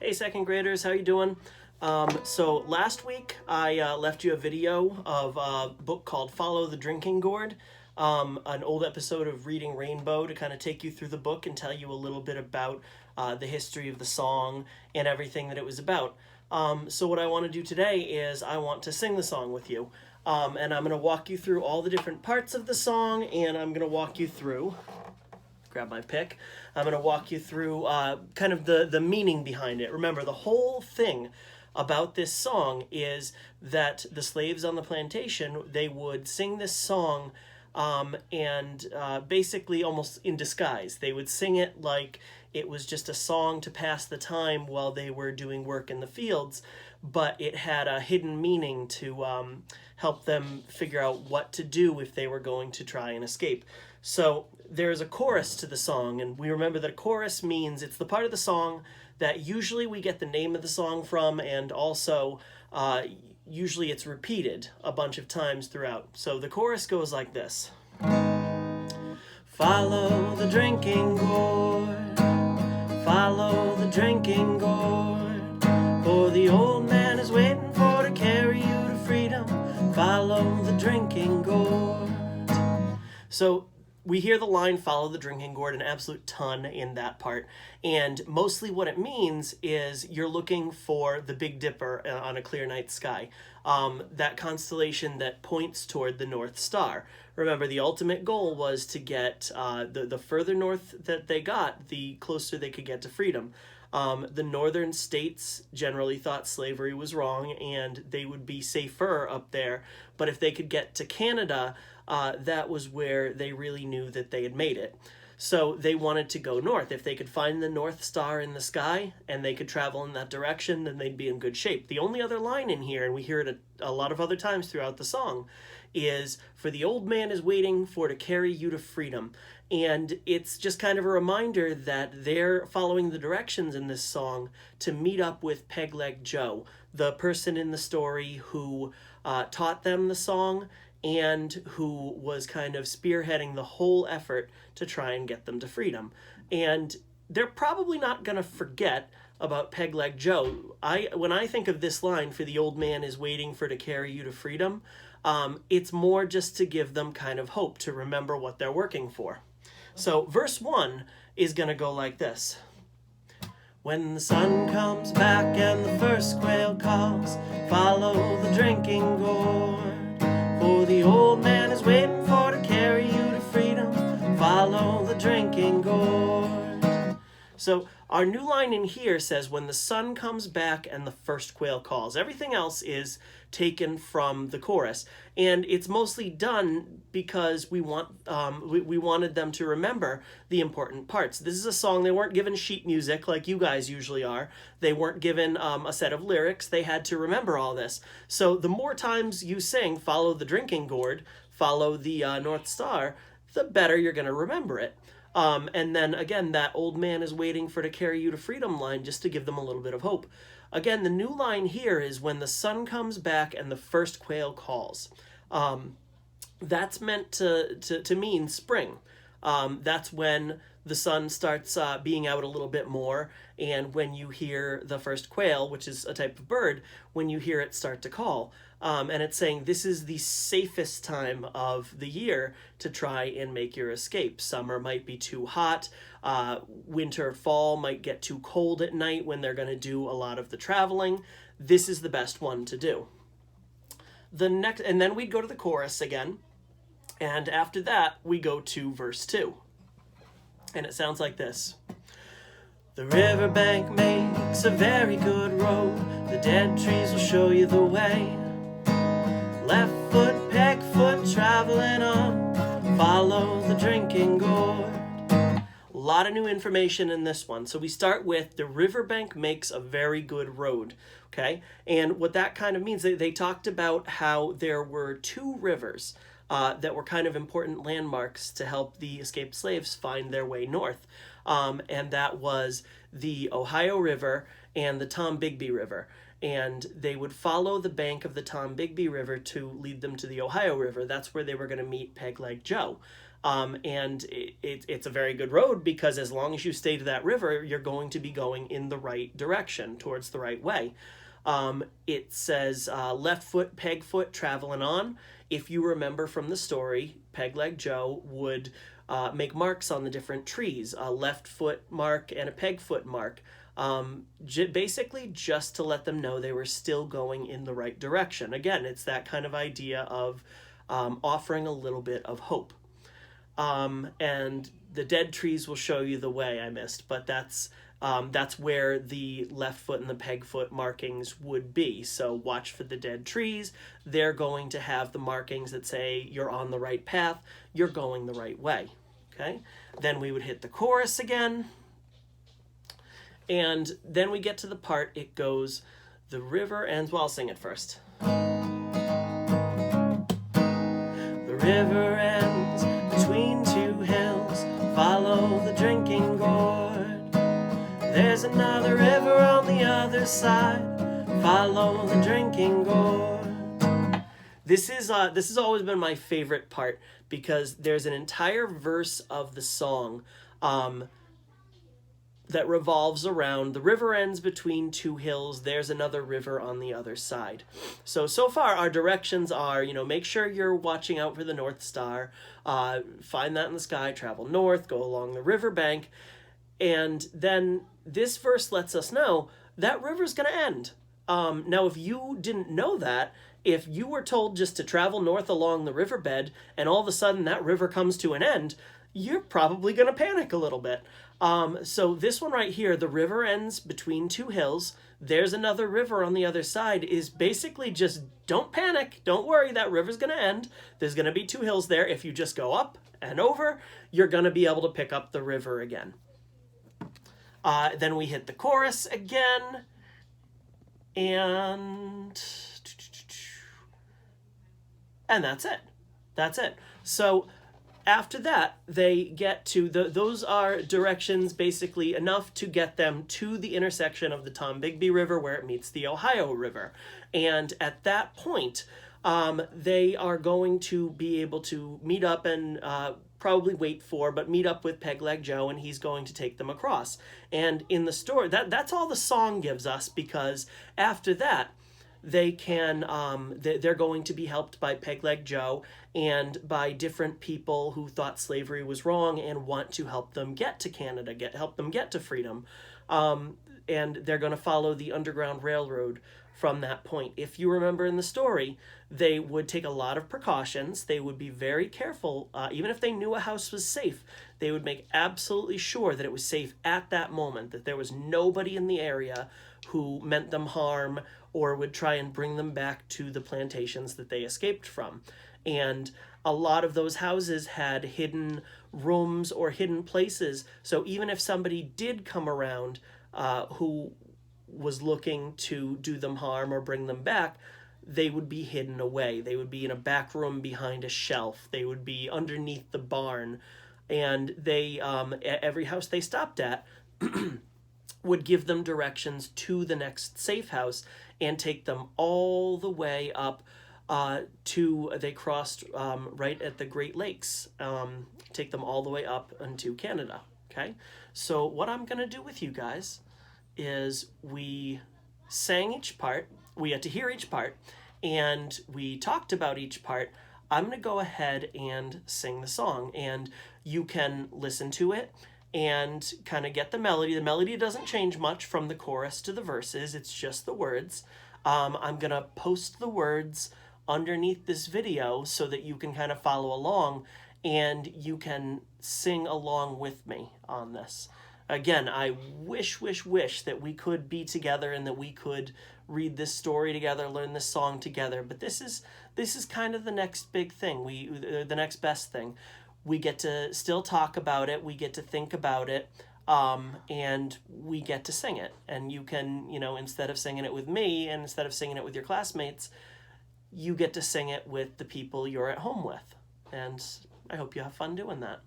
Hey second graders, how you doing? So last week I left you a video of a book called Follow the Drinking Gourd, an old episode of Reading Rainbow to kind of take you through the book and tell you a little bit about the history of the song and everything that it was about. So what I want to do today is I want to sing the song with you. And I'm going to walk you through all the different parts of the song, and I'm going to walk you through, grab my pick, I'm going to walk you through kind of the meaning behind it. Remember, the whole thing about this song is that the slaves on the plantation, they would sing this song and basically almost in disguise. They would sing it like it was just a song to pass the time while they were doing work in the fields, but it had a hidden meaning to help them figure out what to do if they were going to try and escape. So there's a chorus to the song, and we remember that a chorus means it's the part of the song that usually we get the name of the song from, and also usually it's repeated a bunch of times throughout. So the chorus goes like this. Follow the drinking gourd, follow the drinking gourd, for the old man is waiting for to carry you to freedom. Follow the drinking gourd. So we hear the line, follow the drinking gourd, an absolute ton in that part. And mostly what it means is you're looking for the Big Dipper on a clear night sky. That constellation that points toward the North Star. Remember, the ultimate goal was to get the further north that they got, the closer they could get to freedom. The northern states generally thought slavery was wrong and they would be safer up there. But if they could get to Canada, that was where they really knew that they had made it. So they wanted to go north. If they could find the North Star in the sky and they could travel in that direction, then they'd be in good shape. The only other line in here, and we hear it a lot of other times throughout the song, is, for the old man is waiting for to carry you to freedom. And it's just kind of a reminder that they're following the directions in this song to meet up with Peg-Leg Joe, the person in the story who taught them the song and who was kind of spearheading the whole effort to try and get them to freedom. And they're probably not going to forget about Peg-Leg Joe. When I think of this line, for the old man is waiting for to carry you to freedom, it's more just to give them kind of hope, to remember what they're working for. So verse 1 is going to go like this. When the sun comes back and the first quail calls, follow the drinking gourd, for the old man is waiting for to carry you to freedom. Follow the drinking gourd. So our new line in here says, when the sun comes back and the first quail calls. Everything else is taken from the chorus, and it's mostly done because we wanted them to remember the important parts. This is a song, they weren't given sheet music like you guys usually are. They weren't given a set of lyrics. They had to remember all this. So the more times you sing follow the drinking gourd, follow the North Star, the better you're going to remember it. And then again, that old man is waiting for to carry you to freedom line, just to give them a little bit of hope. Again, the new line here is when the sun comes back and the first quail calls. That's meant to mean spring. That's when the sun starts being out a little bit more, and when you hear the first quail, which is a type of bird, when you hear it start to call. And it's saying this is the safest time of the year to try and make your escape. Summer might be too hot. Winter, fall might get too cold at night when they're going to do a lot of the traveling. This is the best one to do. And then we'd go to the chorus again. And after that, we go to verse 2. And it sounds like this. The riverbank makes a very good road. The dead trees will show you the way. Left foot, peg foot, traveling on. Follow the drinking gourd. A lot of new information in this one. So we start with the riverbank makes a very good road. Okay? And what that kind of means, they talked about how there were two rivers that were kind of important landmarks to help the escaped slaves find their way north. And that was the Ohio River and the Tombigbee River. And they would follow the bank of the Tombigbee River to lead them to the Ohio River. That's where they were going to meet Peg-Leg Joe. And it's a very good road because as long as you stay to that river, you're going to be going in the right direction, towards the right way. It says left foot, peg foot, traveling on. If you remember from the story, Peg Leg Joe would make marks on the different trees, a left foot mark and a peg foot mark, basically just to let them know they were still going in the right direction. Again, it's that kind of idea of offering a little bit of hope. And the dead trees will show you the way I missed, but that's where the left foot and the peg foot markings would be. So watch for the dead trees. They're going to have the markings that say you're on the right path, you're going the right way. Okay? Then we would hit the chorus again. And then we get to the part, it goes, the river ends, well, I'll sing it first. The river ends between two hills, follow the drinking gourd. There's another river on the other side, follow the drinking gourd. This has always been my favorite part because there's an entire verse of the song that revolves around the river ends between two hills, there's another river on the other side. So far our directions are, make sure you're watching out for the North Star, find that in the sky, travel north, go along the riverbank, and then this verse lets us know that river's going to end. Now, if you didn't know that, if you were told just to travel north along the riverbed and all of a sudden that river comes to an end, you're probably going to panic a little bit. So this one right here, the river ends between two hills, there's another river on the other side, is basically just don't panic, don't worry, that river's going to end. There's going to be two hills there. If you just go up and over, you're going to be able to pick up the river again. Then we hit the chorus again, and that's it. That's it. So after that, they get to, those are directions basically enough to get them to the intersection of the Tombigbee River where it meets the Ohio River. And at that point, they are going to be able to meet up and probably meet up with Peg Leg Joe, and he's going to take them across. And in the story, that's all the song gives us, because after that, they can, they're going to be helped by Peg Leg Joe and by different people who thought slavery was wrong and want to help them get to Canada, help them get to freedom. And they're going to follow the Underground Railroad from that point. If you remember in the story, they would take a lot of precautions. They would be very careful. Even if they knew a house was safe, they would make absolutely sure that it was safe at that moment, that there was nobody in the area who meant them harm or would try and bring them back to the plantations that they escaped from. And a lot of those houses had hidden rooms or hidden places. So even if somebody did come around who was looking to do them harm or bring them back, they would be hidden away. They would be in a back room behind a shelf. They would be underneath the barn. And they, every house they stopped at would give them directions to the next safe house and take them all the way up they crossed right at the Great Lakes, take them all the way up into Canada, okay? So what I'm going to do with you guys is we sang each part, we had to hear each part, and we talked about each part. I'm going to go ahead and sing the song, and you can listen to it and kind of get the melody. The melody doesn't change much from the chorus to the verses, it's just the words. I'm going to post the words underneath this video so that you can kind of follow along and you can sing along with me on this. Again, I wish that we could be together and that we could read this story together, learn this song together, but this is kind of the next big thing, the next best thing. We get to still talk about it, we get to think about it, and we get to sing it. And you can, instead of singing it with me and instead of singing it with your classmates, you get to sing it with the people you're at home with. And I hope you have fun doing that.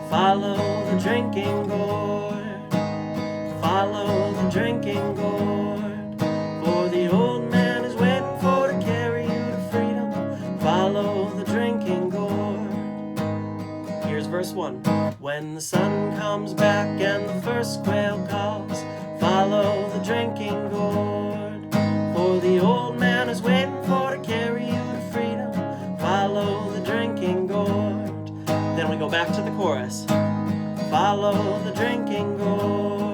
Follow the drinking gourd, Follow the drinking gourd, for the old man is waiting for to carry you to freedom. Follow the drinking gourd. Here's verse 1. When the sun comes back and the first quail calls, follow the drinking gourd, for the old man is waiting for to carry you to freedom. Follow the drinking gourd. Then we go back to the chorus. Follow the drinking gourd,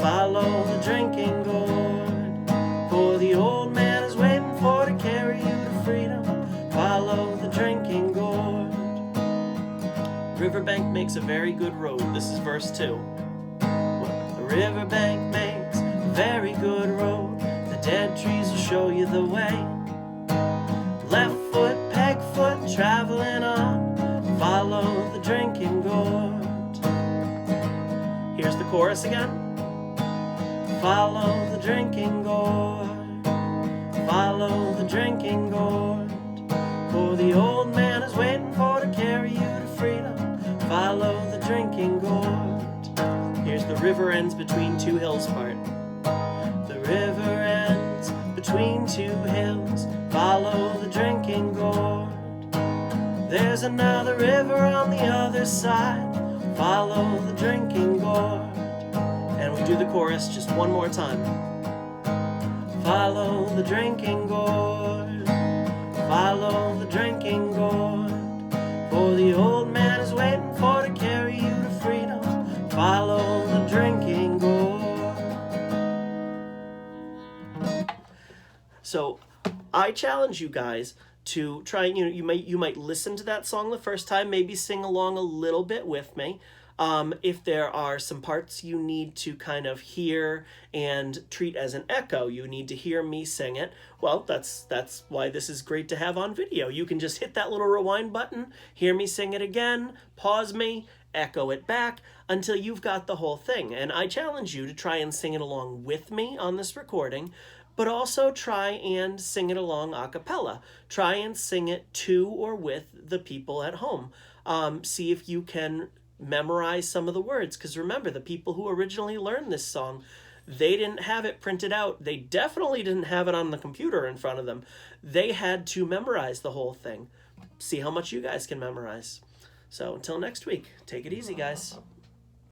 follow the drinking gourd, for the old man is waiting for to carry you to freedom. Follow the drinking gourd. Riverbank makes a very good road. This is verse 2. The riverbank makes a very good road. The dead trees will show you the way. Left foot, peg foot, traveling on. Follow the drinking gourd. Here's the chorus again. Follow the drinking gourd, follow the drinking gourd, for the old man is waiting for to carry you to freedom. Follow the drinking gourd. Here's the river ends between two hills part. The river ends between two hills. Follow the drinking gourd. There's another river on the other side. Follow the drinking gourd. And we do the chorus just one more time. Follow the drinking gourd, follow the drinking gourd, for the old man is waiting for to carry you to freedom. Follow the drinking gourd. So I challenge you guys to try, you might listen to that song the first time, maybe sing along a little bit with me. If there are some parts you need to kind of hear and treat as an echo, you need to hear me sing it, well, that's why this is great to have on video. You can just hit that little rewind button, hear me sing it again, pause me, echo it back until you've got the whole thing. And I challenge you to try and sing it along with me on this recording, but also try and sing it along a cappella. Try and sing it to or with the people at home. See if you can memorize some of the words, because remember, the people who originally learned this song, they didn't have it printed out. They definitely didn't have it on the computer in front of them. They had to memorize the whole thing. See how much you guys can memorize. So until next week, take it easy, guys.